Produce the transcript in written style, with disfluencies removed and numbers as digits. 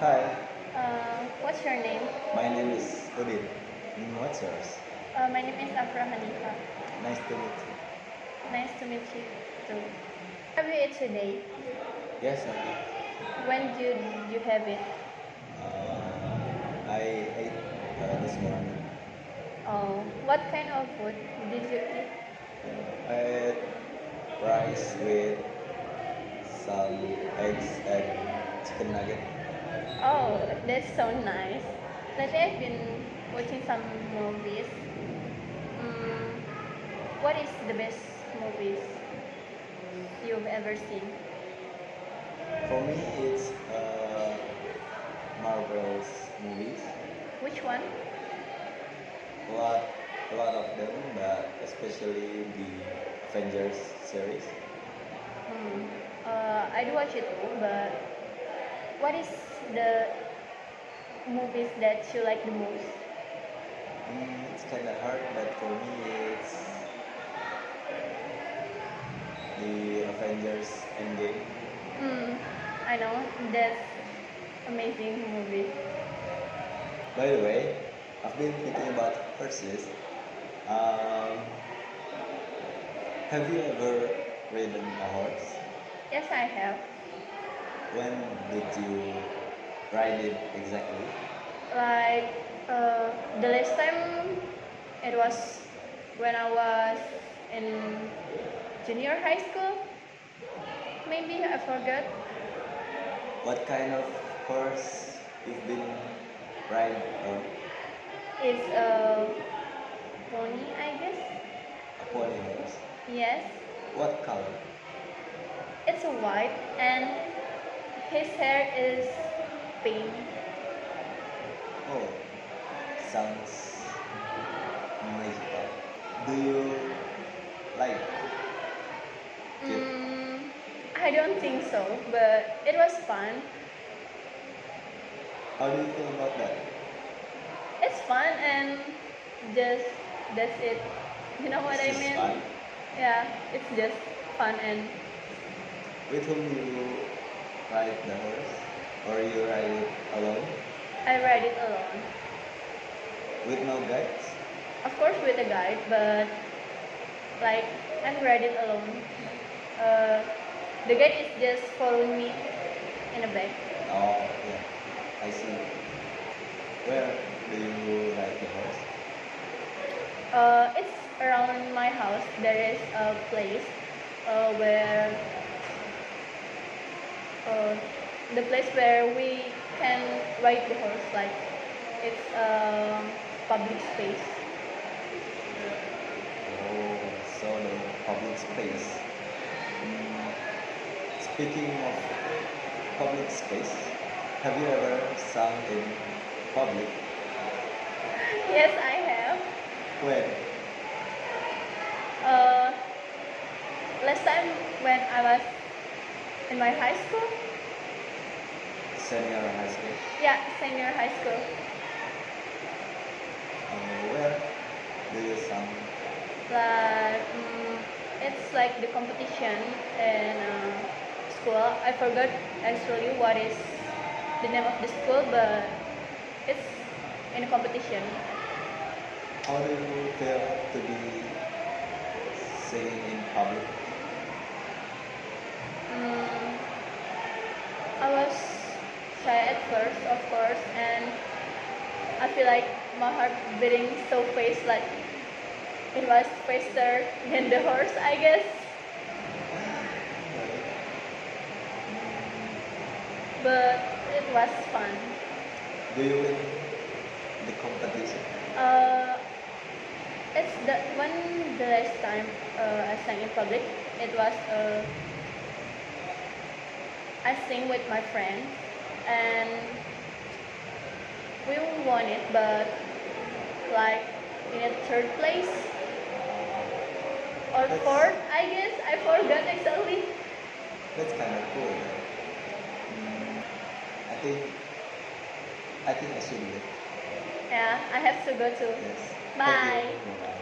Hi, What's your name? my name is Udin. What's yours? My name is Afra Hanifa. Nice to meet you. Nice to meet you too. Have you eat today? Yes, I When did you have it? I ate this morning. Oh, what kind of food did you eat? I ate rice with some eggs and chicken nugget. Oh, that's so nice. Lately, I've been watching some movies. Mm, what is the best movies you've ever seen? For me, it's Marvel's movies. Which one? A lot, a lot of them, but especially the Avengers series. Hmm. I do watch it too, but what is the movies that you like the most? It's kind of hard, but for me, it's the Avengers Endgame. Hmm. I know that's amazing movie. By the way, I've been thinking about horses. Um, have you ever ridden a horse? Yes, I have. When did you ride it exactly? Like the last time it was when I was in junior high school. Maybe I forgot. What kind of horse you've been riding on? It's a pony, I guess. A pony horse. Yes, What color? it's a white and his hair is pink. Oh, sounds magical. Do you like it? Mm, I don't think so, but it was fun. How do you feel about that? It's fun and just that's it. You know what It's I just mean? fun. Yeah, it's just fun and With whom you ride the horse? Or you ride it alone? I ride it alone. With no guides? Of course with a guide, but like I ride it alone. Uh, the guide is just following me in the back. Oh, yeah. I see. Where do you ride the horse? It's around my house. There is a place where uh, the place where we can ride the horse. Like it's a public space. Oh, so the public space. Mm, speaking of public space, have you ever sung in public? Yes, I have. When? Uh, last time when I was in my high school, Senior high school. yeah, senior high school. Where do you sing? Like it's like the competition in school. I forgot actually what is the name of the school, but it's in a competition. How do you feel to be singing in public? Mm, I was shy at first, of course, and I feel like my heart beating so fast, like it was faster than the horse, I guess. But it was fun. Do you win the competition? Uh, it's the the last time I sang in public. It was I sing with my friend, and we won it, but like in a third place or That's fourth, I guess. I forgot exactly. that's kind of cool. I think I think I should do it. Yeah, I have to go to. Yes. Thank Bye. you. Bye.